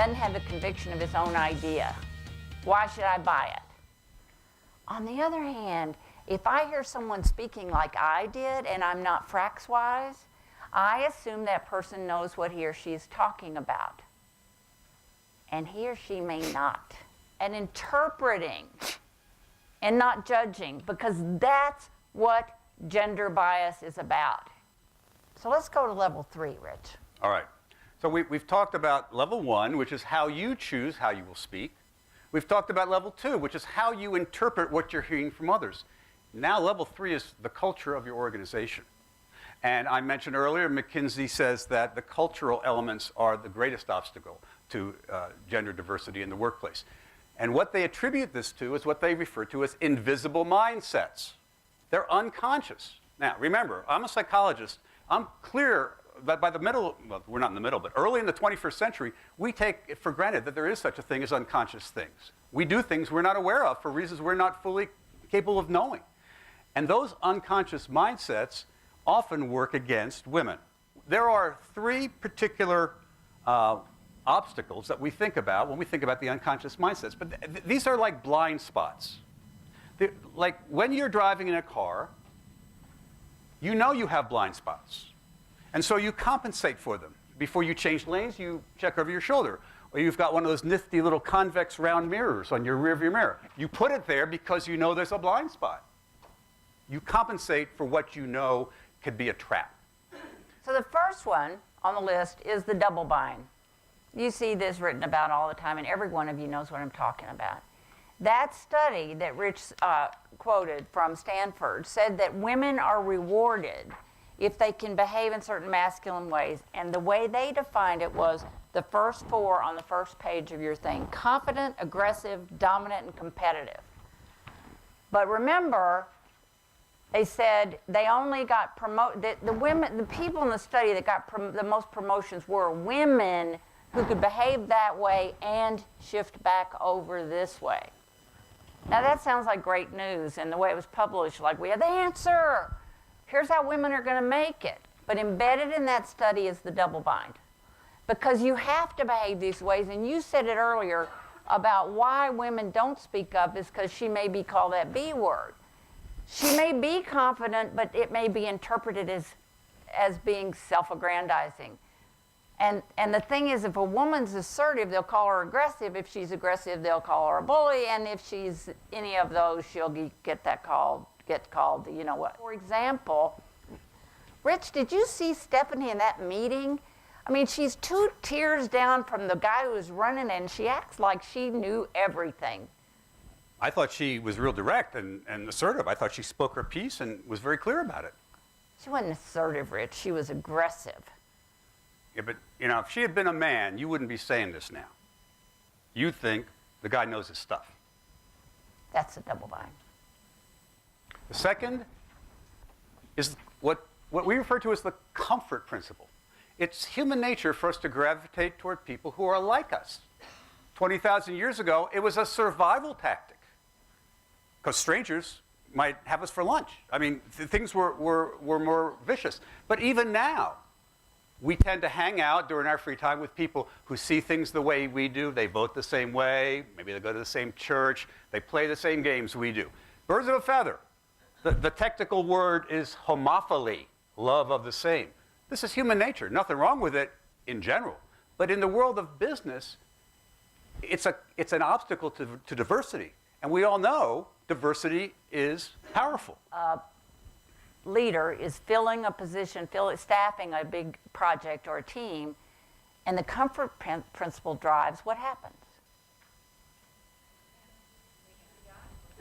doesn't have the conviction of his own idea. Why should I buy it? On the other hand, if I hear someone speaking like I did and I'm not Frax-wise, I assume that person knows what he or she is talking about. And he or she may not. And interpreting and not judging, because that's what gender bias is about. So let's go to level 3, Rich. All right. So we've talked about level 1, which is how you choose how you will speak. We've talked about level 2, which is how you interpret what you're hearing from others. Now level 3 is the culture of your organization. And I mentioned earlier, McKinsey says that the cultural elements are the greatest obstacle to gender diversity in the workplace. And what they attribute this to is what they refer to as invisible mindsets. They're unconscious. Now, remember, I'm a psychologist. I'm clear that by the middle, well, we're not in the middle, but early in the 21st century, we take it for granted that there is such a thing as unconscious things. We do things we're not aware of for reasons we're not fully capable of knowing. And those unconscious mindsets often work against women. There are 3 particular obstacles that we think about when we think about the unconscious mindsets. But these are like blind spots. Like when you're driving in a car, you know you have blind spots. And so you compensate for them. Before you change lanes, you check over your shoulder. Or you've got one of those nifty little convex round mirrors on your rearview mirror. You put it there because you know there's a blind spot. You compensate for what you know could be a trap. So the first one on the list is the double bind. You see this written about all the time, and every one of you knows what I'm talking about. That study that Rich quoted from Stanford said that women are rewarded if they can behave in certain masculine ways. And the way they defined it was the first 4 on the first page of your thing: confident, aggressive, dominant, and competitive. But remember, they said they only got the people in the study that got the most promotions were women who could behave that way and shift back over this way. Now that sounds like great news, and the way it was published, like we have the answer. Here's how women are going to make it. But embedded in that study is the double bind. Because you have to behave these ways, and you said it earlier about why women don't speak up is because she may be called that B word. She may be confident, but it may be interpreted as being self-aggrandizing. And the thing is, if a woman's assertive, they'll call her aggressive. If she's aggressive, they'll call her a bully. And if she's any of those, she'll get called, you know what. For example, Rich, did you see Stephanie in that meeting? I mean, she's 2 tiers down from the guy who was running, and she acts like she knew everything. I thought she was real direct and assertive. I thought she spoke her piece and was very clear about it. She wasn't assertive, Rich. She was aggressive. Yeah, but, you know, if she had been a man, you wouldn't be saying this now. You'd think the guy knows his stuff. That's a double bind. The second is what we refer to as the comfort principle. It's human nature for us to gravitate toward people who are like us. 20,000 years ago, it was a survival tactic, because strangers might have us for lunch. I mean, things were more vicious. But even now, we tend to hang out during our free time with people who see things the way we do. They vote the same way. Maybe they go to the same church. They play the same games we do. Birds of a feather. The technical word is homophily, love of the same. This is human nature. Nothing wrong with it in general. But in the world of business, it's an obstacle to diversity. And we all know diversity is powerful. Leader is filling a position, staffing a big project or a team, and the comfort principle drives what happens.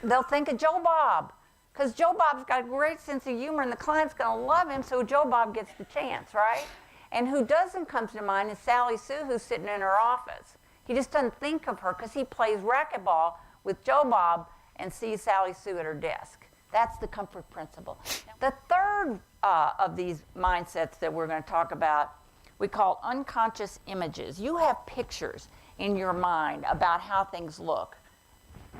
They'll think of Joe Bob, because Joe Bob's got a great sense of humor, and the client's going to love him, so Joe Bob gets the chance, right? And who doesn't come to mind is Sally Sue, who's sitting in her office. He just doesn't think of her because he plays racquetball with Joe Bob and sees Sally Sue at her desk. That's the comfort principle. The third of these mindsets that we're going to talk about, we call unconscious images. You have pictures in your mind about how things look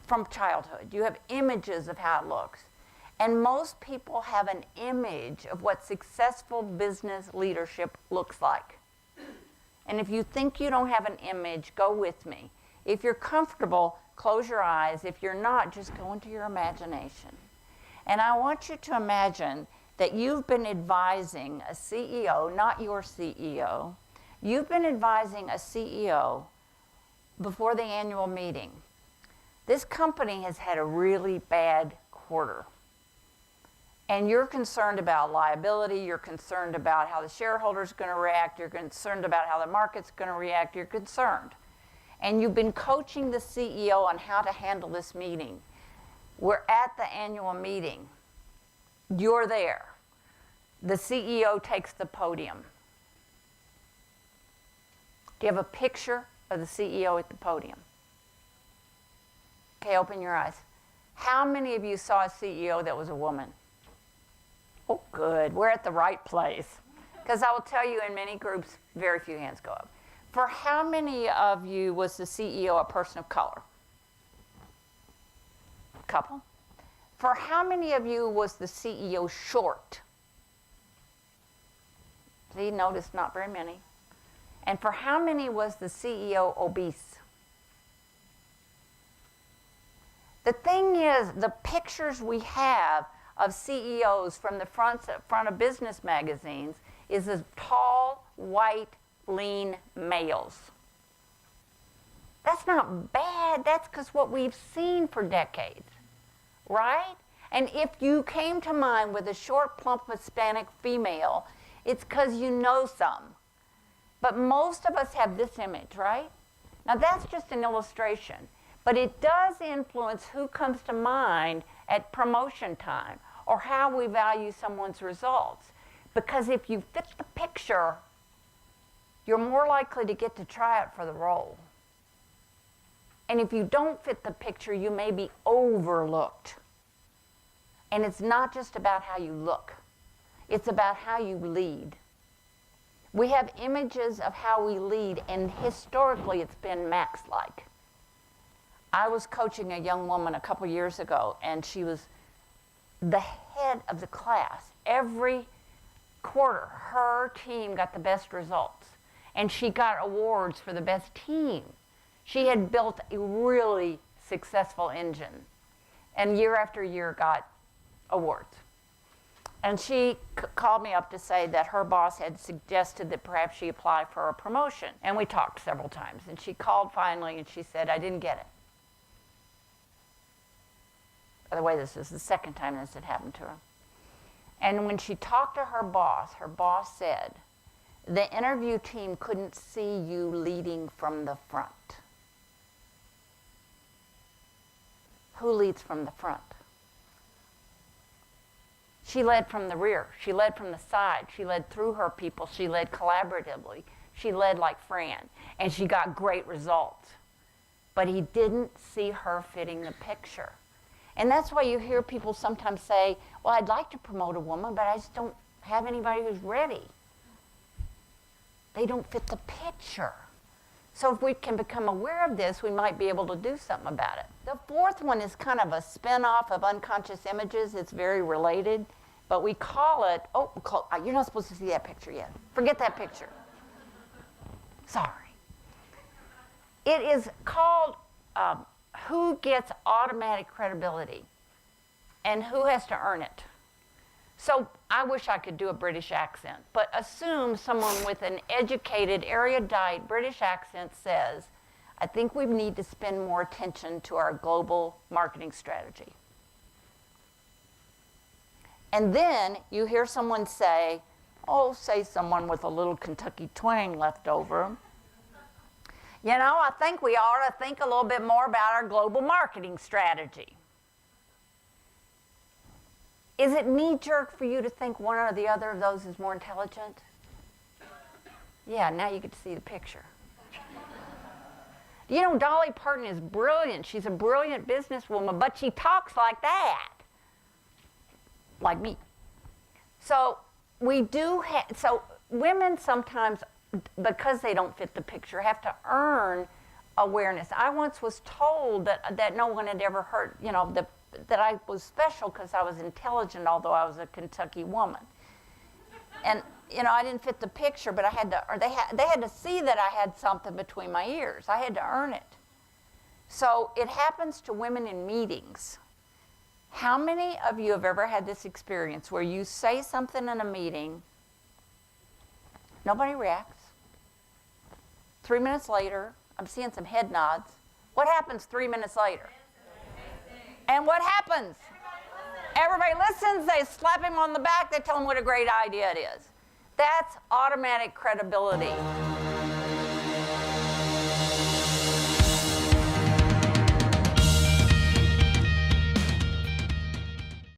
from childhood. You have images of how it looks. And most people have an image of what successful business leadership looks like. And if you think you don't have an image, go with me. If you're comfortable, close your eyes. If you're not, just go into your imagination. And I want you to imagine that you've been advising a CEO, not your CEO. You've been advising a CEO before the annual meeting. This company has had a really bad quarter. And you're concerned about liability, you're concerned about how the shareholders are going to react, you're concerned about how the market's going to react, you're concerned. And you've been coaching the CEO on how to handle this meeting. We're at the annual meeting. You're there. The CEO takes the podium. Do you have a picture of the CEO at the podium? Okay, open your eyes. How many of you saw a CEO that was a woman? Oh, good. We're at the right place. Because I will tell you, in many groups, very few hands go up. For how many of you was the CEO a person of color? A couple. For how many of you was the CEO short? See, notice not very many. And for how many was the CEO obese? The thing is, the pictures we have of CEOs from the front of business magazines is as tall, white, lean males. That's not bad. That's because what we've seen for decades, right? And if you came to mind with a short, plump Hispanic female, it's because you know some. But most of us have this image, right? Now that's just an illustration, but it does influence who comes to mind at promotion time or how we value someone's results. Because if you fit the picture, you're more likely to get to try out for the role. And if you don't fit the picture, you may be overlooked. And it's not just about how you look. It's about how you lead. We have images of how we lead, and historically it's been Max-like. I was coaching a young woman a couple years ago, and she was the head of the class. Every quarter, her team got the best results, and she got awards for the best team. She had built a really successful engine, and year after year got awards. And she called me up to say that her boss had suggested that perhaps she apply for a promotion. And we talked several times. And she called finally and she said, I didn't get it. By the way, this is the second time this had happened to her. And when she talked to her boss said, the interview team couldn't see you leading from the front. Who leads from the front? She led from the rear. She led from the side. She led through her people. She led collaboratively. She led like Fran. And she got great results. But he didn't see her fitting the picture. And that's why you hear people sometimes say, well, I'd like to promote a woman, but I just don't have anybody who's ready. They don't fit the picture. So if we can become aware of this, we might be able to do something about it. The fourth one is kind of a spin-off of unconscious images. It's very related, but we call it, you're not supposed to see that picture yet. Forget that picture. Sorry. It is called who gets automatic credibility and who has to earn it. So I wish I could do a British accent, but assume someone with an educated, erudite British accent says, I think we need to spend more attention to our global marketing strategy. And then you hear someone say, say someone with a little Kentucky twang left over, I think we ought to think a little bit more about our global marketing strategy. Is it knee-jerk for you to think one or the other of those is more intelligent? Yeah, now you get to see the picture. Dolly Parton is brilliant. She's a brilliant businesswoman, but she talks like that. Like me. So women sometimes, because they don't fit the picture, have to earn awareness. I once was told that no one had ever heard, that I was special because I was intelligent, although I was a Kentucky woman. And I didn't fit the picture, but I had to, or they had to see that I had something between my ears. I had to earn it. So it happens to women in meetings. How many of you have ever had this experience where you say something in a meeting, nobody reacts? 3 minutes later, I'm seeing some head nods. What happens 3 minutes later? And what happens? Everybody listens, they slap him on the back, they tell him what a great idea it is. That's automatic credibility.